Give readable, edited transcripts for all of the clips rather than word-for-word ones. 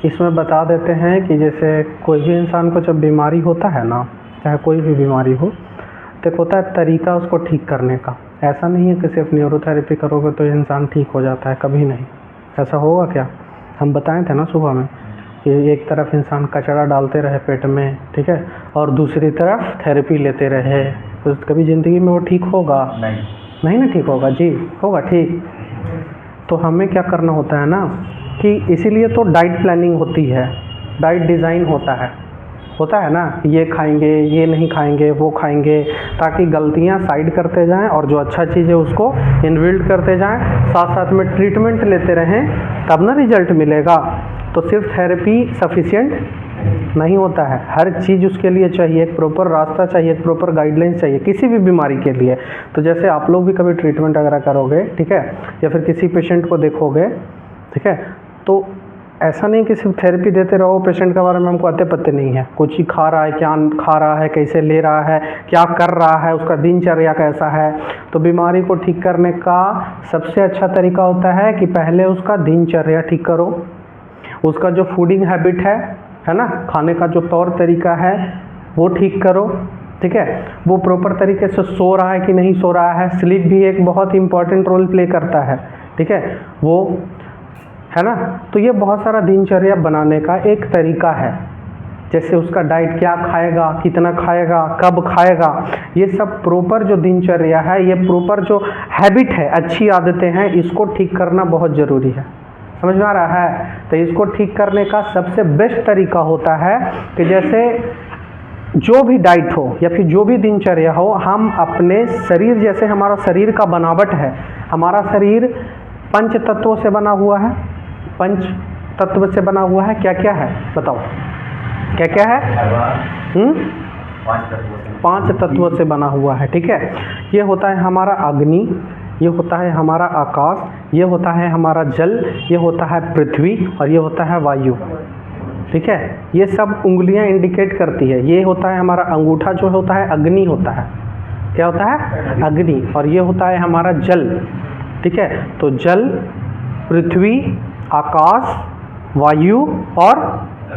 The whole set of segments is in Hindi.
इसमें बता देते हैं कि जैसे कोई भी इंसान को जब बीमारी होता है ना, चाहे कोई भी बीमारी हो, तो एक होता है तरीका उसको ठीक करने का। ऐसा नहीं है कि सिर्फ न्यूरोथेरेपी करोगे तो इंसान ठीक हो जाता है, कभी नहीं। ऐसा होगा क्या? हम बताए थे ना सुबह में कि एक तरफ इंसान कचरा डालते रहे पेट में, ठीक है, और दूसरी तरफ थेरेपी लेते रहे, तो कभी ज़िंदगी में वो ठीक होगा? नहीं ना ठीक होगा जी, होगा ठीक? तो हमें क्या करना होता है ना कि इसीलिए तो डाइट प्लानिंग होती है, डाइट डिज़ाइन होता है ना, ये खाएंगे, ये नहीं खाएंगे, वो खाएंगे, ताकि गलतियां साइड करते जाएं और जो अच्छा चीज़ है उसको इनबिल्ड करते जाएं, साथ साथ में ट्रीटमेंट लेते रहें, तब ना रिजल्ट मिलेगा। तो सिर्फ थेरेपी सफिशिएंट नहीं होता है, हर चीज़ उसके लिए चाहिए, एक प्रॉपर रास्ता चाहिए, एक प्रॉपर गाइडलाइंस चाहिए किसी भी बीमारी के लिए। तो जैसे आप लोग भी कभी ट्रीटमेंट वगैरह करोगे, ठीक है, या फिर किसी पेशेंट को देखोगे, ठीक है, तो ऐसा नहीं कि सिर्फ थेरेपी देते रहो, पेशेंट के बारे में हमको आते पत्ते नहीं है, कुछ ही खा रहा है, क्या खा रहा है, कैसे ले रहा है, क्या कर रहा है, उसका दिनचर्या कैसा है। तो बीमारी को ठीक करने का सबसे अच्छा तरीका होता है कि पहले उसका दिनचर्या ठीक करो, उसका जो फूडिंग हैबिट है ना, खाने का जो तौर तरीका है वो ठीक करो, ठीक है, वो प्रॉपर तरीके से सो रहा है कि नहीं सो रहा है, स्लीप भी एक बहुत इंपॉर्टेंट रोल प्ले करता है, ठीक है, वो है ना। तो ये बहुत सारा दिनचर्या बनाने का एक तरीका है, जैसे उसका डाइट क्या खाएगा, कितना खाएगा, कब खाएगा, ये सब प्रॉपर जो दिनचर्या है, ये प्रॉपर जो हैबिट है, अच्छी आदतें हैं, इसको ठीक करना बहुत ज़रूरी है। समझ में आ रहा है? तो इसको ठीक करने का सबसे बेस्ट तरीका होता है कि जैसे जो भी डाइट हो या फिर जो भी दिनचर्या हो, हम अपने शरीर, जैसे हमारा शरीर का बनावट है, हमारा शरीर पंच तत्वों से बना हुआ है, पंच तत्व से बना हुआ है, क्या क्या है बताओ, क्या क्या है? 5 तत्वों से बना हुआ है, ठीक है। ये होता है हमारा अग्नि, ये होता है हमारा आकाश, ये होता है हमारा जल, ये होता है पृथ्वी और ये होता है वायु, ठीक है। ये सब उंगलियां इंडिकेट करती है। ये होता है हमारा अंगूठा, जो होता है अग्नि होता है, क्या होता है? अग्नि। और ये होता है हमारा जल, ठीक है। तो जल, पृथ्वी, आकाश, वायु और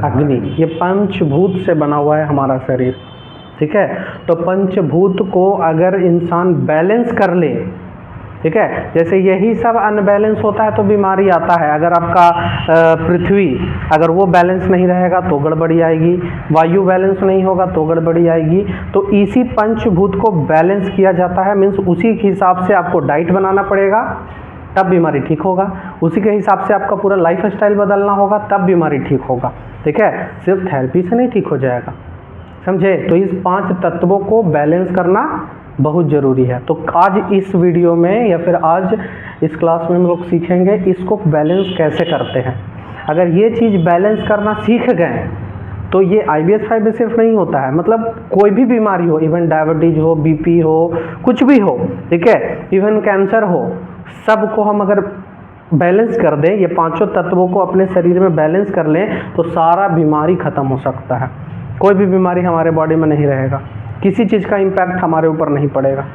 अग्नि, ये पंचभूत से बना हुआ है हमारा शरीर, ठीक है। तो पंचभूत को अगर इंसान बैलेंस कर ले, ठीक है, जैसे यही सब अनबैलेंस होता है तो बीमारी आता है। अगर आपका पृथ्वी, अगर वो बैलेंस नहीं रहेगा तो गड़बड़ी आएगी, वायु बैलेंस नहीं होगा तो गड़बड़ी आएगी। तो इसी पंचभूत को बैलेंस किया जाता है, मीन्स उसी के हिसाब से आपको डाइट बनाना पड़ेगा, तब बीमारी ठीक होगा। उसी के हिसाब से आपका पूरा लाइफ स्टाइल बदलना होगा, तब बीमारी ठीक होगा, ठीक है। सिर्फ थेरेपी से नहीं ठीक हो जाएगा, समझे। तो इस 5 तत्वों को बैलेंस करना बहुत ज़रूरी है। तो आज इस वीडियो में या फिर आज इस क्लास में हम लोग सीखेंगे इसको बैलेंस कैसे करते हैं। अगर ये चीज़ बैलेंस करना सीख गए तो ये IBS-5 में सिर्फ नहीं होता है, मतलब कोई भी बीमारी हो, इवन डायबिटीज हो, BP हो, कुछ भी हो, ठीक है, इवन कैंसर हो, सबको हम अगर बैलेंस कर दें, ये 5 तत्वों को अपने शरीर में बैलेंस कर लें तो सारा बीमारी ख़त्म हो सकता है। कोई भी बीमारी हमारे बॉडी में नहीं रहेगा, किसी चीज़ का इम्पैक्ट हमारे ऊपर नहीं पड़ेगा,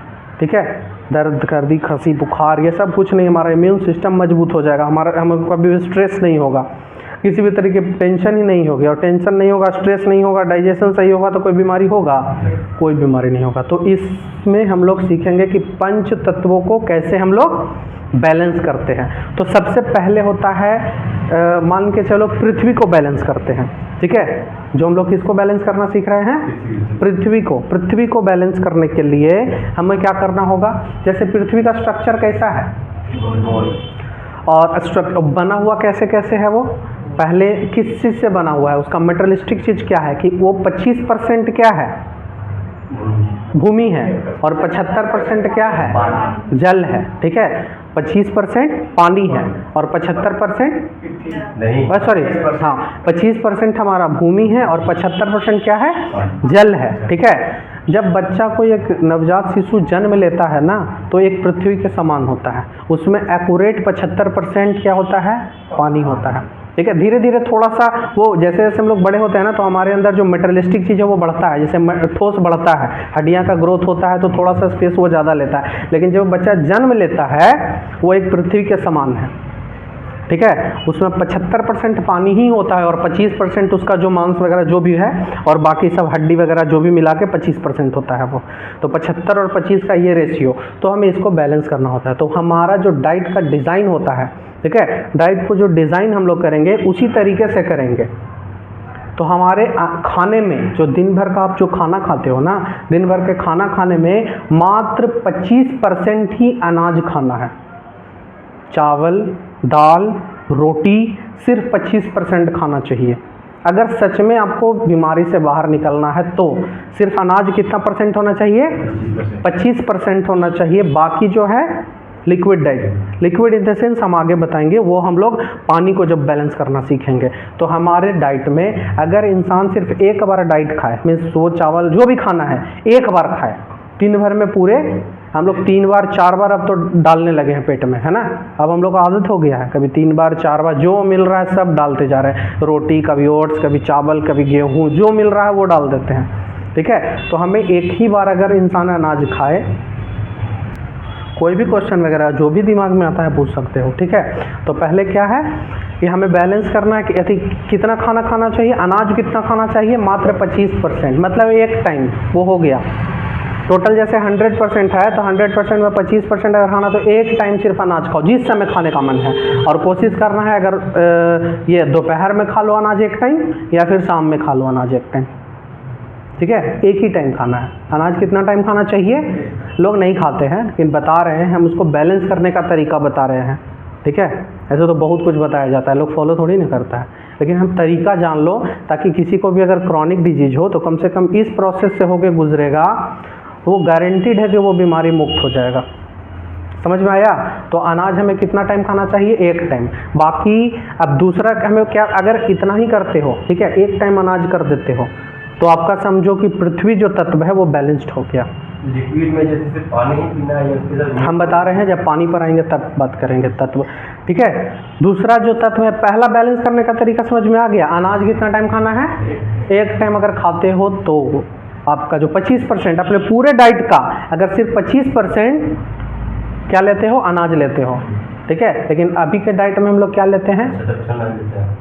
ठीक है। दर्द, सर्दी, खांसी, बुखार, ये सब कुछ नहीं, हमारा इम्यून सिस्टम मजबूत हो जाएगा, हमें कभी भी स्ट्रेस नहीं होगा, किसी भी तरीके की टेंशन ही नहीं होगी, और टेंशन नहीं होगा, स्ट्रेस नहीं होगा, डाइजेशन सही होगा तो कोई बीमारी होगा? कोई बीमारी नहीं होगा। तो इसमें हम लोग सीखेंगे कि पंच तत्वों को कैसे हम लोग बैलेंस करते हैं। तो सबसे पहले होता है, मान के चलो पृथ्वी को बैलेंस करते हैं, ठीक है। जो हम लोग किसको बैलेंस करना सीख रहे हैं? पृथ्वी को बैलेंस करने के लिए हमें क्या करना होगा? जैसे पृथ्वी का स्ट्रक्चर कैसा है और स्ट्रक्चर बना हुआ कैसे कैसे है, वो पहले किस चीज़ से बना हुआ है, उसका मेटलिस्टिक चीज़ क्या है कि वो 25% क्या है? भूमि है, और 75% क्या है? जल है, ठीक है। 25% पानी है और 75% नहीं, सॉरी, हाँ, 25% हमारा भूमि है और 75% क्या है? जल है, ठीक है। जब बच्चा कोई एक नवजात शिशु जन्म लेता है ना, तो एक पृथ्वी के समान होता है, उसमें एक्यूरेट 75% क्या होता है? पानी होता है, ठीक है। धीरे धीरे थोड़ा सा वो जैसे जैसे हम लोग बड़े होते हैं ना, तो हमारे अंदर जो मेटेरियलिस्टिक चीज़ है वो बढ़ता है, जैसे ठोस बढ़ता है, हड्डियां का ग्रोथ होता है तो थोड़ा सा स्पेस वो ज़्यादा लेता है। लेकिन जब बच्चा जन्म लेता है वो एक पृथ्वी के समान है, ठीक है, उसमें 75% पानी ही होता है और 25% उसका जो मांस वगैरह जो भी है और बाकी सब हड्डी वगैरह जो भी मिला के 25% होता है वो। तो 75 और 25 का ये रेशियो, तो हमें इसको बैलेंस करना होता है। तो हमारा जो डाइट का डिज़ाइन होता है, ठीक है, डाइट को जो डिज़ाइन हम लोग करेंगे उसी तरीके से करेंगे। तो हमारे खाने में जो दिन भर का आप जो खाना खाते हो ना, दिन भर के खाना खाने में मात्र 25% ही अनाज खाना है। चावल, दाल, रोटी सिर्फ 25% खाना चाहिए। अगर सच में आपको बीमारी से बाहर निकलना है तो सिर्फ अनाज कितना परसेंट होना चाहिए? 25% होना चाहिए। बाकी जो है liquid diet, liquid in the sense हम आगे बताएंगे, वो हम लोग पानी को जब बैलेंस करना सीखेंगे। तो हमारे डाइट में अगर इंसान सिर्फ एक बार डाइट खाए, मीन्स वो चावल जो भी खाना है एक बार खाए, दिन भर में पूरे हम लोग 3 बार 4 बार अब तो डालने लगे हैं पेट में, है ना। अब हम लोग को आदत हो गया है, कभी 3 बार 4 बार जो मिल रहा है सब डालते जा रहे हैं। रोटी, कभी ओट्स, कभी चावल, कभी गेहूँ, जो मिल रहा है वो डाल देते हैं, ठीक है। तो हमें एक ही बार अगर इंसान अनाज खाए, कोई भी क्वेश्चन वगैरह जो भी दिमाग में आता है पूछ सकते हो, ठीक है। तो पहले क्या है कि हमें बैलेंस करना है कि यदि कितना खाना खाना चाहिए, अनाज कितना खाना चाहिए, मात्र 25%, मतलब एक टाइम, वो हो गया। टोटल जैसे 100% है तो 100% में 25% अगर खाना, तो एक टाइम सिर्फ अनाज खाओ जिस समय खाने का मन है। और कोशिश करना है अगर ये दोपहर में खा लो अनाज एक टाइम, या फिर शाम में खा लो अनाज एक टाइम, ठीक है। एक ही टाइम खाना है। अनाज कितना टाइम खाना चाहिए लोग नहीं खाते हैं, लेकिन बता रहे हैं हम, उसको बैलेंस करने का तरीका बता रहे हैं, ठीक है। ऐसे तो बहुत कुछ बताया जाता है, लोग फॉलो थोड़ी नहीं करता है, लेकिन हम तरीका जान लो ताकि किसी को भी अगर क्रॉनिक डिजीज हो तो कम से कम इस प्रोसेस से होके गुजरेगा, वो गारंटीड है कि वो बीमारी मुक्त हो जाएगा। समझ में आया। तो अनाज हमें कितना टाइम खाना चाहिए? एक टाइम। बाकी अब दूसरा हमें क्या, अगर इतना ही करते हो, ठीक है, एक टाइम अनाज कर देते हो, तो आपका समझो कि पृथ्वी जो तत्व है वो बैलेंस्ड हो गया। लिक्विड में जैसे पानी ही पीना है या फिर हम बता रहे हैं, जब पानी पर आएंगे तब बात करेंगे तत्व, ठीक है। दूसरा जो तत्व है, पहला बैलेंस करने का तरीका समझ में आ गया। अनाज कितना टाइम खाना है? एक टाइम अगर खाते हो तो आपका जो 25% अपने पूरे डाइट का, अगर सिर्फ 25% क्या लेते हो? अनाज लेते हो, ठीक है। लेकिन अभी के डाइट में हम लोग क्या लेते हैं?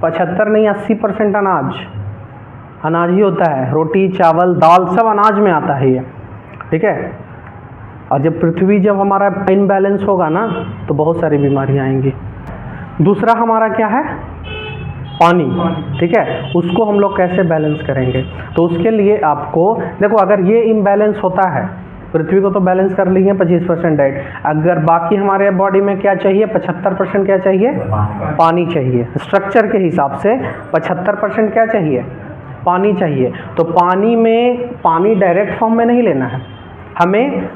75 नहीं, 80% अनाज ही होता है। रोटी, चावल, दाल सब अनाज में आता है ये, ठीक है। और जब पृथ्वी जब हमारा इनबैलेंस होगा ना, तो बहुत सारी बीमारियां आएंगी। दूसरा हमारा क्या है? पानी, ठीक है। उसको हम लोग कैसे बैलेंस करेंगे? तो उसके लिए आपको देखो, अगर ये इम्बैलेंस होता है, पृथ्वी को तो बैलेंस कर ली है 25% डाइट, अगर बाकी हमारे बॉडी में क्या चाहिए? 75% क्या चाहिए? पानी चाहिए। स्ट्रक्चर के हिसाब से 75% क्या चाहिए? पानी चाहिए। तो पानी में, पानी डायरेक्ट फॉर्म में नहीं लेना है हमें,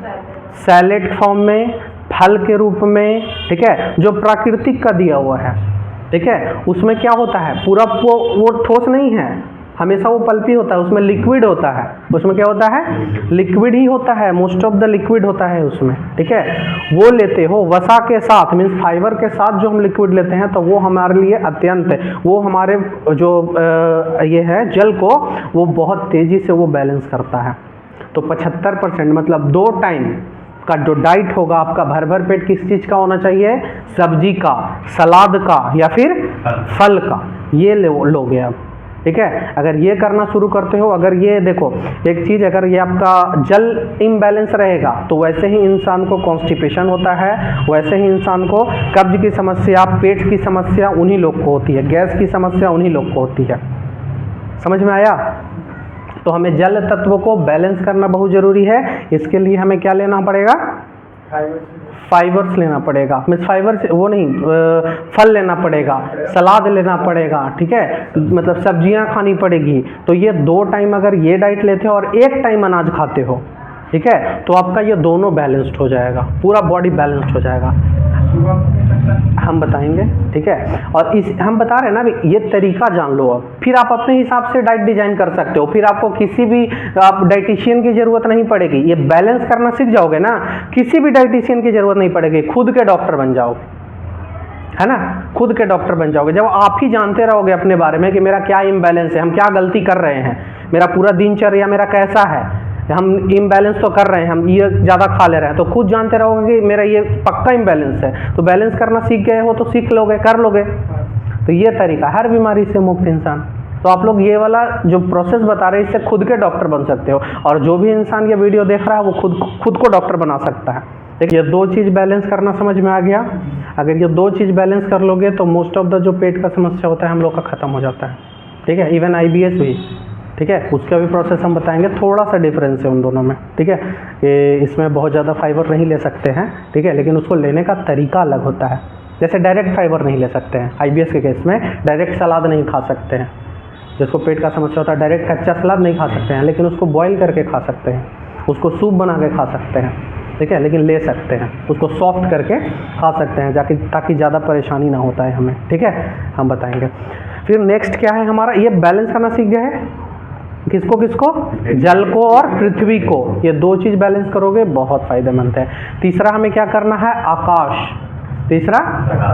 सैलेड फॉर्म में, फल के रूप में, ठीक है, जो प्राकृतिक का दिया हुआ है, ठीक है। उसमें क्या होता है? पूरा वो ठोस नहीं है, हमेशा वो पल्पी होता है, उसमें लिक्विड होता है। उसमें क्या होता है? लिक्विड ही होता है, मोस्ट ऑफ द लिक्विड होता है उसमें, ठीक है। वो लेते हो वसा के साथ, मीन्स फाइबर के साथ जो हम लिक्विड लेते हैं, तो वो हमारे लिए अत्यंत, वो हमारे जो ये है जल को, वो बहुत तेज़ी से वो बैलेंस करता है। तो 75% मतलब 2 टाइम का जो डाइट होगा आपका, भर भर पेट किस चीज़ का होना चाहिए? सब्जी का, सलाद का, या फिर फल का, ये लोगे आप, ठीक है। अगर ये करना शुरू करते हो, अगर ये देखो एक चीज़, अगर ये आपका जल इम्बैलेंस रहेगा तो वैसे ही इंसान को कॉन्स्टिपेशन होता है, वैसे ही इंसान को कब्ज की समस्या, पेट की समस्या उन्हीं लोग को होती है, गैस की समस्या उन्हीं लोग को होती है। समझ में आया। तो हमें जल तत्व को बैलेंस करना बहुत ज़रूरी है। इसके लिए हमें क्या लेना पड़ेगा? फाइबर्स लेना पड़ेगा। मीन्स फाइबर से वो नहीं, फल लेना पड़ेगा, सलाद लेना पड़ेगा, ठीक है, मतलब सब्जियां खानी पड़ेगी। तो ये 2 टाइम अगर ये डाइट लेते हो और एक टाइम अनाज खाते हो, ठीक है, तो आपका ये दोनों बैलेंस्ड हो जाएगा, पूरा बॉडी बैलेंस्ड हो जाएगा। हम बताएंगे, ठीक है। और इस हम बता रहे हैं ना, ये तरीका जान लो, अब फिर आप अपने हिसाब से डाइट डिजाइन कर सकते हो। फिर आपको किसी भी आप डाइटिशियन की ज़रूरत नहीं पड़ेगी। ये बैलेंस करना सीख जाओगे ना, किसी भी डाइटिशियन की ज़रूरत नहीं पड़ेगी, खुद के डॉक्टर बन जाओ, है ना। खुद के डॉक्टर बन जाओगे जब आप ही जानते रहोगे अपने बारे में कि मेरा क्या इम्बैलेंस है, हम क्या गलती कर रहे हैं, मेरा पूरा दिनचर्या मेरा कैसा है, हम इम्बैलेंस तो कर रहे हैं, हम ये ज़्यादा खा ले रहे हैं, तो खुद जानते रहोगे कि मेरा ये पक्का इम्बैलेंस है, तो बैलेंस करना सीख गए हो तो सीख लोगे, कर लोगे। तो ये तरीका, हर बीमारी से मुक्त इंसान। तो आप लोग ये वाला जो प्रोसेस बता रहे हैं, इससे खुद के डॉक्टर बन सकते हो, और जो भी इंसान ये वीडियो देख रहा है वो खुद को डॉक्टर बना सकता है। देखिए, ये 2 चीज़ बैलेंस करना समझ में आ गया। अगर ये 2 चीज़ बैलेंस कर लोगे तो मोस्ट ऑफ द जो पेट का समस्या होता है हम लोग का ख़त्म हो जाता है। ठीक है, इवन IBS भी, ठीक है, उसका भी प्रोसेस हम बताएंगे। थोड़ा सा डिफरेंस है उन दोनों में, ठीक है, कि इसमें बहुत ज़्यादा फाइबर नहीं ले सकते हैं, ठीक है, लेकिन उसको लेने का तरीका अलग होता है। जैसे डायरेक्ट फाइबर नहीं ले सकते हैं, IBS के केस में डायरेक्ट सलाद नहीं खा सकते हैं। जिसको पेट का समस्या होता है डायरेक्ट कच्चा सलाद नहीं खा सकते हैं, लेकिन उसको बॉईल करके खा सकते हैं, उसको सूप बना के खा सकते हैं, ठीक है, लेकिन ले सकते हैं, उसको सॉफ्ट करके खा सकते हैं ताकि ज़्यादा परेशानी ना होता है हमें, ठीक है, हम बताएंगे। फिर नेक्स्ट क्या है हमारा, ये बैलेंस करना सीख गए हैं, किसको जल को और पृथ्वी को। ये 2 चीज़ बैलेंस करोगे बहुत फायदेमंद है। तीसरा हमें क्या करना है, आकाश। तीसरा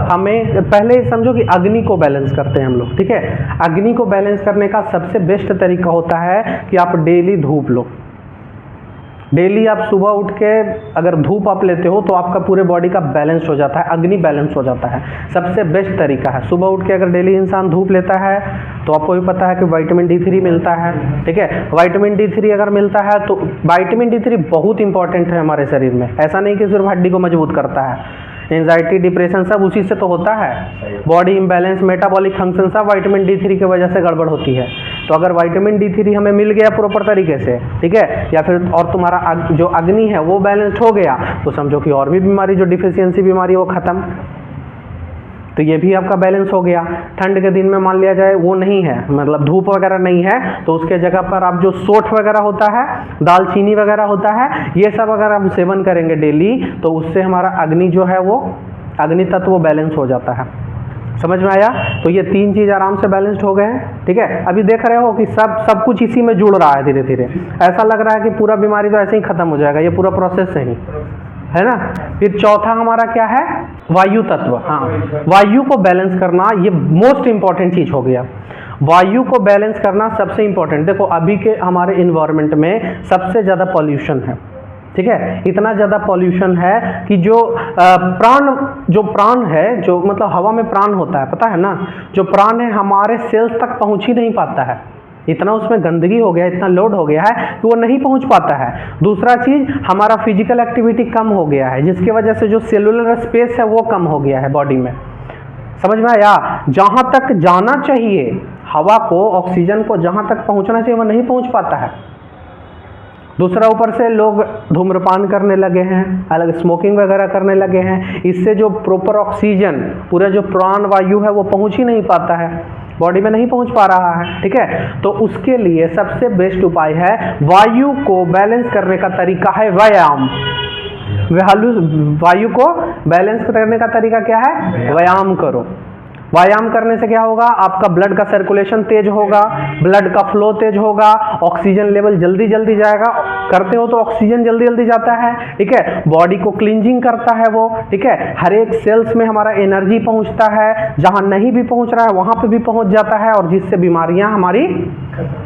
हमें पहले समझो कि अग्नि को बैलेंस करते हैं हम लोग, ठीक है। अग्नि को बैलेंस करने का सबसे बेस्ट तरीका होता है कि आप डेली धूप लो। डेली आप सुबह उठ के अगर धूप आप लेते हो तो आपका पूरे बॉडी का बैलेंस हो जाता है, अग्नि बैलेंस हो जाता है। सबसे बेस्ट तरीका है, सुबह उठ के अगर डेली इंसान धूप लेता है तो आपको भी पता है कि विटामिन D3 मिलता है, ठीक है। विटामिन D3 अगर मिलता है तो विटामिन D3 बहुत इंपॉर्टेंट है हमारे शरीर में। ऐसा नहीं कि सिर्फ हड्डी को मजबूत करता है, एंजाइटी, डिप्रेशन सब उसी से तो होता है। बॉडी इम्बैलेंस, मेटाबॉलिक फंक्शन सब विटामिन D3 की वजह से गड़बड़ होती है। तो अगर विटामिन D3 हमें मिल गया प्रॉपर तरीके से, ठीक है, या फिर और तुम्हारा जो अग्नि है वो बैलेंस्ड हो गया, तो समझो कि और भी बीमारी जो डिफिशियंसी बीमारी है वो ख़त्म। तो ये भी आपका बैलेंस हो गया। ठंड के दिन में मान लिया जाए वो नहीं है, मतलब धूप वगैरह नहीं है, तो उसके जगह पर आप जो सौंठ वगैरह होता है, दालचीनी वगैरह होता है, ये सब अगर हम सेवन करेंगे डेली तो उससे हमारा अग्नि जो है वो अग्नि तत्व वो बैलेंस हो जाता है। समझ में आया? तो ये 3 चीज़ आराम से बैलेंस्ड हो गए हैं, ठीक है। अभी देख रहे हो कि सब कुछ इसी में जुड़ रहा है धीरे धीरे। ऐसा लग रहा है कि पूरा बीमारी तो ऐसे ही खत्म हो जाएगा, ये पूरा प्रोसेस से ही है ना। फिर चौथा हमारा क्या है, वायु तत्व। हाँ, वायु को बैलेंस करना ये मोस्ट इंपॉर्टेंट चीज हो गया। वायु को बैलेंस करना सबसे इंपॉर्टेंट। देखो अभी के हमारे इन्वायरमेंट में सबसे ज़्यादा पॉल्यूशन है, ठीक है। इतना ज़्यादा पॉल्यूशन है कि जो प्राण है, जो मतलब हवा में प्राण होता है, पता है ना, जो प्राण है हमारे सेल्स तक पहुँच ही नहीं पाता है। इतना उसमें गंदगी हो गया, इतना लोड हो गया है कि वो नहीं पहुंच पाता है। दूसरा चीज़, हमारा फिजिकल एक्टिविटी कम हो गया है, जिसकी वजह से जो सेलुलर स्पेस है वो कम हो गया है बॉडी में। समझ में आया? जहाँ तक जाना चाहिए हवा को, ऑक्सीजन को जहाँ तक पहुँचना चाहिए वो नहीं पहुँच पाता है। दूसरा, ऊपर से लोग धूम्रपान करने लगे हैं, अलग स्मोकिंग वगैरह करने लगे हैं। इससे जो प्रॉपर ऑक्सीजन, पूरा जो प्राण वायु है वो पहुँच ही नहीं पाता है, बॉडी में नहीं पहुंच पा रहा है, ठीक है। तो उसके लिए सबसे बेस्ट उपाय है, वायु को बैलेंस करने का तरीका है व्यायाम। वायु को बैलेंस करने का तरीका क्या है? व्यायाम करो। व्यायाम करने से क्या होगा, आपका ब्लड का सर्कुलेशन तेज होगा, ब्लड का फ्लो तेज होगा, ऑक्सीजन लेवल जल्दी जल्दी जाएगा। करते हो तो ऑक्सीजन जल्दी जल्दी जाता है, ठीक है। बॉडी को क्लींजिंग करता है वो, ठीक है। हर एक सेल्स में हमारा एनर्जी पहुंचता है, जहां नहीं भी पहुंच रहा है वहां पे भी पहुंच जाता है, और जिससे बीमारियां हमारी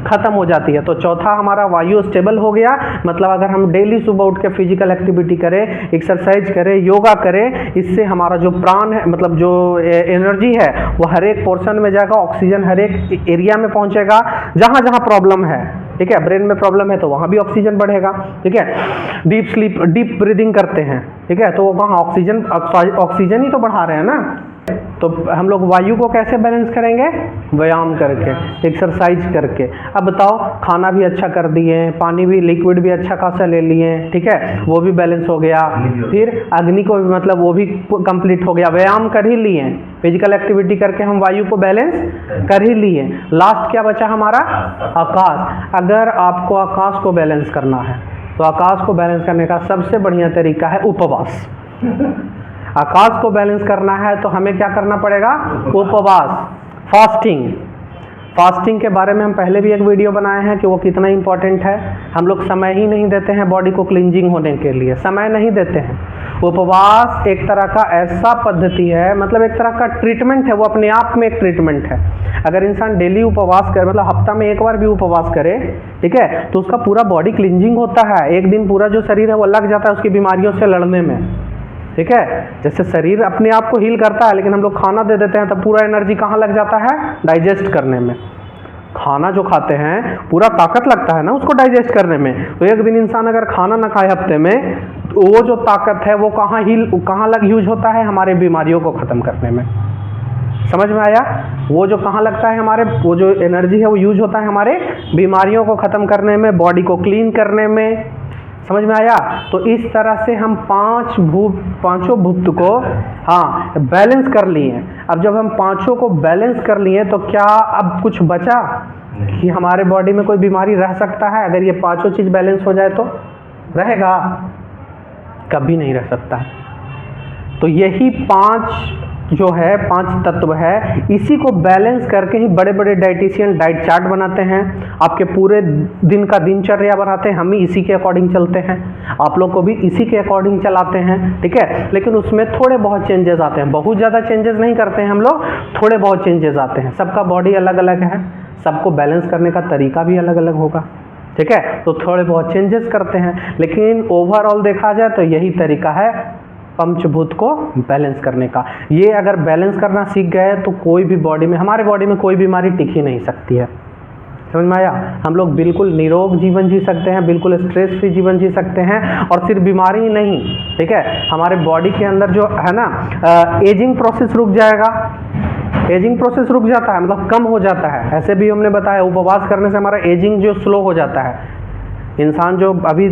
खत्म हो जाती है। तो चौथा हमारा वायु स्टेबल हो गया। मतलब अगर हम डेली सुबह उठ के फिजिकल एक्टिविटी करें, एक्सरसाइज करें, योगा करें, इससे हमारा जो प्राण है, मतलब जो एनर्जी है वो हर एक पोर्शन में जाएगा, ऑक्सीजन हर एक एरिया में पहुंचेगा। जहां जहां प्रॉब्लम है, ठीक है, ब्रेन में प्रॉब्लम है तो वहां भी ऑक्सीजन बढ़ेगा, ठीक है। डीप ब्रीदिंग करते हैं, ठीक है, तो वहां ऑक्सीजन ही तो बढ़ा रहे हैं ना। तो हम लोग वायु को कैसे बैलेंस करेंगे? व्यायाम करके, एक्सरसाइज करके। अब बताओ, खाना भी अच्छा कर दिए, पानी भी, लिक्विड भी अच्छा खासा ले लिए, ठीक है, वो भी बैलेंस हो गया। फिर अग्नि को भी, मतलब वो भी कंप्लीट हो गया। व्यायाम कर ही लिए, फिजिकल एक्टिविटी करके हम वायु को बैलेंस कर ही लिए। लास्ट क्या बचा हमारा? आकाश। अगर आपको आकाश को बैलेंस करना है तो आकाश को बैलेंस करने का सबसे बढ़िया तरीका है उपवास। आकाश को बैलेंस करना है तो हमें क्या करना पड़ेगा? उपवास, फास्टिंग। फास्टिंग के बारे में हम पहले भी एक वीडियो बनाए हैं कि वो कितना इंपॉर्टेंट है। हम लोग समय ही नहीं देते हैं बॉडी को क्लींजिंग होने के लिए, समय नहीं देते हैं। उपवास एक तरह का ऐसा पद्धति है, मतलब एक तरह का ट्रीटमेंट है, वो अपने आप में एक ट्रीटमेंट है। अगर इंसान डेली उपवास करे, मतलब हफ्ता में एक बार भी उपवास करे, ठीक है, तो उसका पूरा बॉडी क्लींजिंग होता है, एक दिन पूरा जो शरीर है वो लग जाता है उसकी बीमारियों से लड़ने में, ठीक है। जैसे शरीर अपने आप को हील करता है, लेकिन हम लोग खाना दे देते हैं तब पूरा एनर्जी कहाँ लग जाता है, डाइजेस्ट करने में। खाना जो खाते हैं पूरा ताकत लगता है ना उसको डाइजेस्ट करने में, तो एक दिन इंसान अगर खाना ना खाए हफ्ते में, तो वो जो ताकत है वो कहाँ लग यूज होता है, हमारे बीमारियों को ख़त्म करने में। समझ में आया? वो जो कहाँ लगता है हमारे, वो जो एनर्जी है वो यूज होता है हमारे बीमारियों को ख़त्म करने में, बॉडी को क्लीन करने में। समझ में आया? तो इस तरह से हम पांचों भूत को हाँ बैलेंस कर लिए। अब जब हम पांचों को बैलेंस कर लिए तो क्या अब कुछ बचा कि हमारे बॉडी में कोई बीमारी रह सकता है? अगर ये पांचों चीज़ बैलेंस हो जाए तो रहेगा? कभी नहीं रह सकता। तो यही जो है पांच तत्व है, इसी को बैलेंस करके ही बड़े बड़े डाइटिशियन डाइट चार्ट बनाते हैं, आपके पूरे दिन का दिनचर्या बनाते हैं, हम ही इसी के अकॉर्डिंग चलते हैं, आप लोग को भी इसी के अकॉर्डिंग चलाते हैं, ठीक है। लेकिन उसमें थोड़े बहुत चेंजेस आते हैं, बहुत ज़्यादा चेंजेस नहीं करते हैं हम लोग, थोड़े बहुत चेंजेस आते हैं। सबका बॉडी अलग अलग है, सबको बैलेंस करने का तरीका भी अलग अलग होगा, ठीक है। तो थोड़े बहुत चेंजेस करते हैं, लेकिन ओवरऑल देखा जाए तो यही तरीका है पंचभूत को बैलेंस करने का। ये अगर बैलेंस करना सीख गए तो कोई भी हमारे बॉडी में कोई बीमारी टिक ही नहीं सकती है। समझ में आया? हम लोग बिल्कुल निरोग जीवन जी सकते हैं, बिल्कुल स्ट्रेस फ्री जीवन जी सकते हैं, और सिर्फ बीमारी ही नहीं, ठीक है, हमारे बॉडी के अंदर जो है ना एजिंग प्रोसेस रुक जाएगा। एजिंग प्रोसेस रुक जाता है, मतलब कम हो जाता है। ऐसे भी हमने बताया उपवास करने से हमारा एजिंग जो स्लो हो जाता है। इंसान जो अभी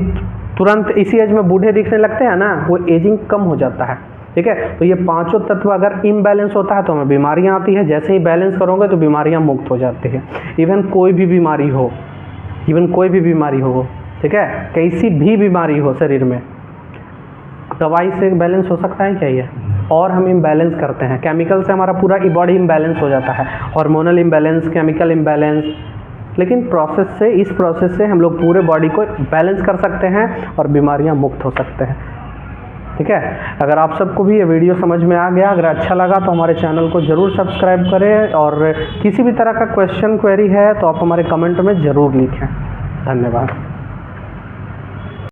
तुरंत इसी एज में बूढ़े दिखने लगते हैं ना, वो एजिंग कम हो जाता है, ठीक है। तो ये पांचों तत्व अगर इम्बैलेंस होता है तो हमें बीमारियां आती है, जैसे ही बैलेंस करोगे तो बीमारियां मुक्त हो जाती है। इवन कोई भी बीमारी हो, ठीक है, कैसी भी बीमारी हो शरीर में, दवाई से बैलेंस हो सकता है क्या ये? और हम इम्बैलेंस करते हैं, केमिकल से हमारा पूरा बॉडी इम्बैलेंस हो जाता है, हार्मोनल इम्बैलेंस, केमिकल इम्बैलेंस। लेकिन इस प्रोसेस से हम लोग पूरे बॉडी को बैलेंस कर सकते हैं और बीमारियां मुक्त हो सकते हैं, ठीक है। अगर आप सबको भी ये वीडियो समझ में आ गया, अगर अच्छा लगा तो हमारे चैनल को ज़रूर सब्सक्राइब करें, और किसी भी तरह का क्वेश्चन क्वेरी है तो आप हमारे कमेंट में ज़रूर लिखें। धन्यवाद।